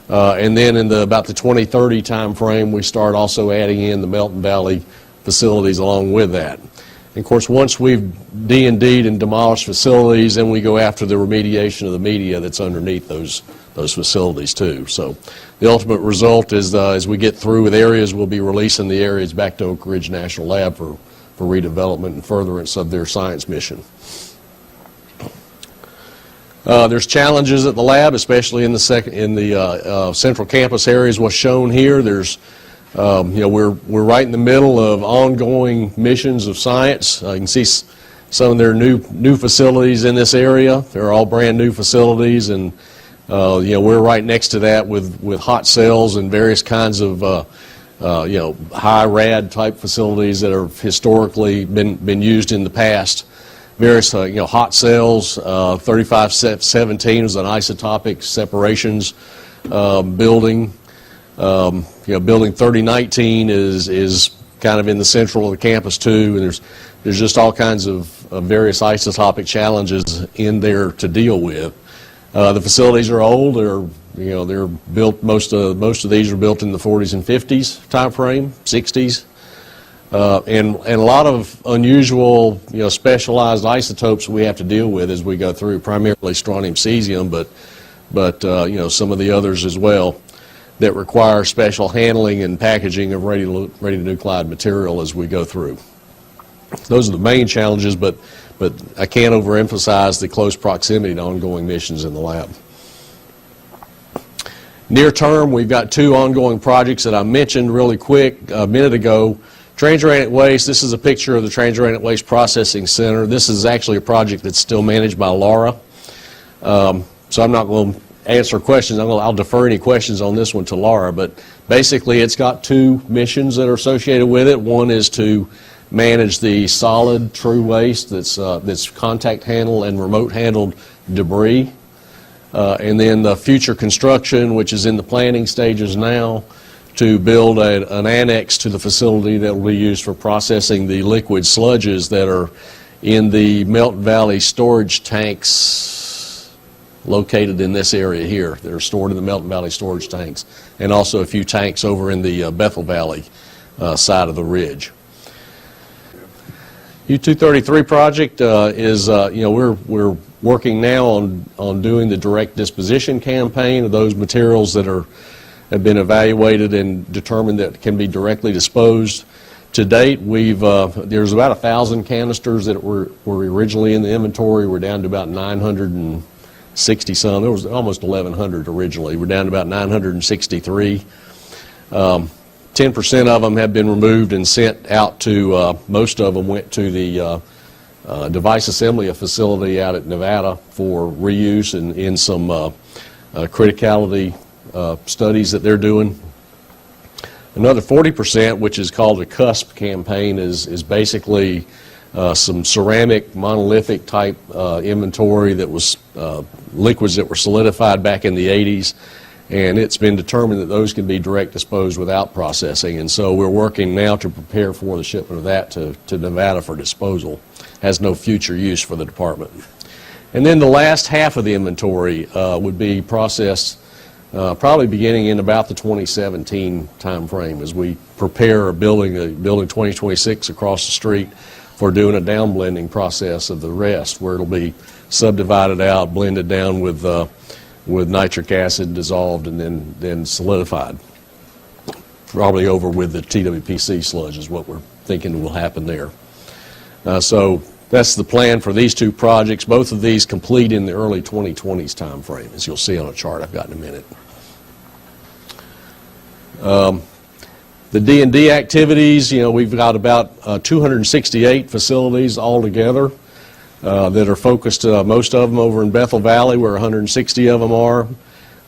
And then in about the 2030 time frame, we start also adding in the Melton Valley facilities along with that. And of course, once we've D&D'd and demolished facilities, then we go after the remediation of the media that's underneath those facilities too. So the ultimate result is as we get through with areas, we'll be releasing the areas back to Oak Ridge National Lab for redevelopment and furtherance of their science mission. There's challenges at the lab, especially in the central campus areas. What's shown here, there's we're right in the middle of ongoing missions of science. You can see some of their new facilities in this area. They're all brand new facilities, and we're right next to that with hot cells and various kinds of high rad type facilities that have historically been used in the past. Various hot cells. 3517 is an isotopic separations building. Building 3019 is kind of in the central of the campus too, and there's just all kinds of various isotopic challenges in there to deal with. The facilities are old. They're built. Most of these are built in the 40s and 50s time frame, 60s, and a lot of unusual, specialized isotopes we have to deal with as we go through. Primarily strontium, cesium, but some of the others as well that require special handling and packaging of radionuclide material as we go through. Those are the main challenges, but I can't overemphasize the close proximity to ongoing missions in the lab. Near term, we've got 2 ongoing projects that I mentioned really quick a minute ago. Transuranic waste, this is a picture of the Transuranic Waste Processing Center. This is actually a project that's still managed by LARA. So I'm not going to answer questions. I'll defer any questions on this one to Laura, but basically it's got 2 missions that are associated with it. One is to manage the solid true waste that's contact handled and remote handled debris, and then the future construction, which is in the planning stages now, to build an annex to the facility that will be used for processing the liquid sludges that are in the Melton Valley storage tanks located in this area here. They're stored in the Melton Valley storage tanks, and also a few tanks over in the Bethel Valley side of the ridge. U-233 project is, we're working now on doing the direct disposition campaign of those materials that have been evaluated and determined that can be directly disposed. To date, there's about 1,000 canisters that were originally in the inventory. We're down to about 960 some. There was almost 1,100 originally. We're down to about 963. 10% of them have been removed and sent out to, most of them went to the device assembly facility out at Nevada for reuse in some criticality studies that they're doing. Another 40%, which is called the CUSP campaign, is basically some ceramic monolithic type inventory that was liquids that were solidified back in the 80s. And it's been determined that those can be direct disposed without processing. And so we're working now to prepare for the shipment of that to Nevada for disposal. Has no future use for the department. And then the last half of the inventory would be processed probably beginning in about the 2017 time frame as we prepare building 2026 across the street for doing a downblending process of the rest, where it'll be subdivided out, blended down with nitric acid dissolved, and then solidified. Probably over with the TWPC sludge is what we're thinking will happen there. So that's the plan for these 2 projects. Both of these complete in the early 2020s time frame, as you'll see on a chart I've got in a minute. The D&D activities, we've got about 268 facilities altogether that are focused, most of them over in Bethel Valley, where 160 of them are,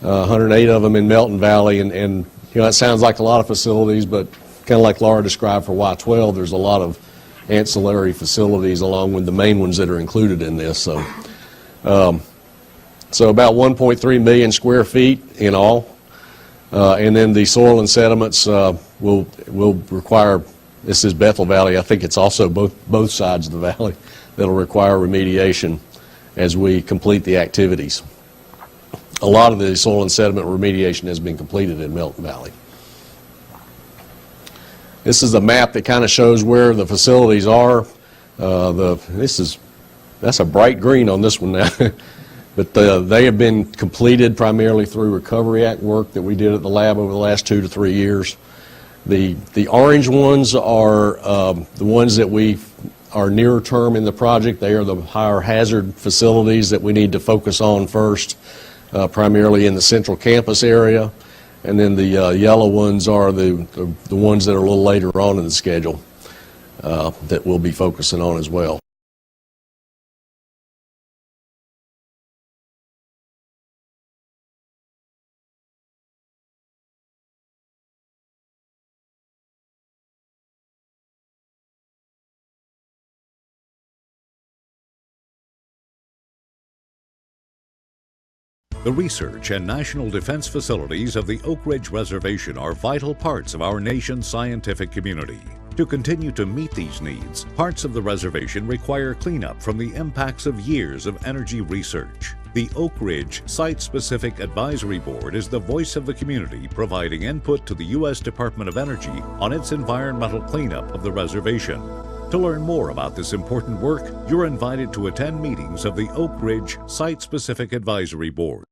108 of them in Melton Valley, and that sounds like a lot of facilities, but kind of like Laura described for Y-12, there's a lot of ancillary facilities along with the main ones that are included in this. So about 1.3 million square feet in all. And then the soil and sediments will require, this is Bethel Valley, I think it's also both sides of the valley, that'll require remediation as we complete the activities. A lot of the soil and sediment remediation has been completed in Melton Valley. This is a map that kind of shows where the facilities are. That's a bright green on this one now. But they have been completed primarily through Recovery Act work that we did at the lab over the last 2 to 3 years. The orange ones are the ones that we are nearer term in the project. They are the higher hazard facilities that we need to focus on first, primarily in the central campus area. And then the yellow ones are the ones that are a little later on in the schedule that we'll be focusing on as well. The research and national defense facilities of the Oak Ridge Reservation are vital parts of our nation's scientific community. To continue to meet these needs, parts of the reservation require cleanup from the impacts of years of energy research. The Oak Ridge Site-Specific Advisory Board is the voice of the community, providing input to the U.S. Department of Energy on its environmental cleanup of the reservation. To learn more about this important work, you're invited to attend meetings of the Oak Ridge Site-Specific Advisory Board.